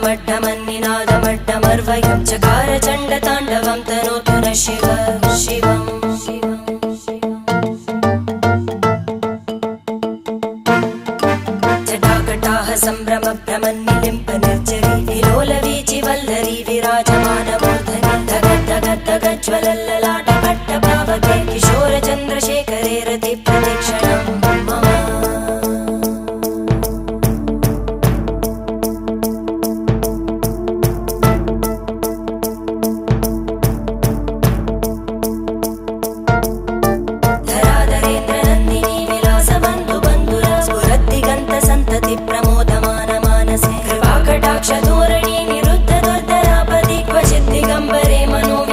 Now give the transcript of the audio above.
ढमढमन्निनादमड्डमर्वयं चकार चण्डताण्डवं तनोतु न शिव शिवम् जटाकटाः सम्भ्रमभ्रमन्निलिम्प निर्जरी विलोलवीचि वल्लरी विराजमानमूर्धनि धगद्धगद्धगज्ज्वलल्ल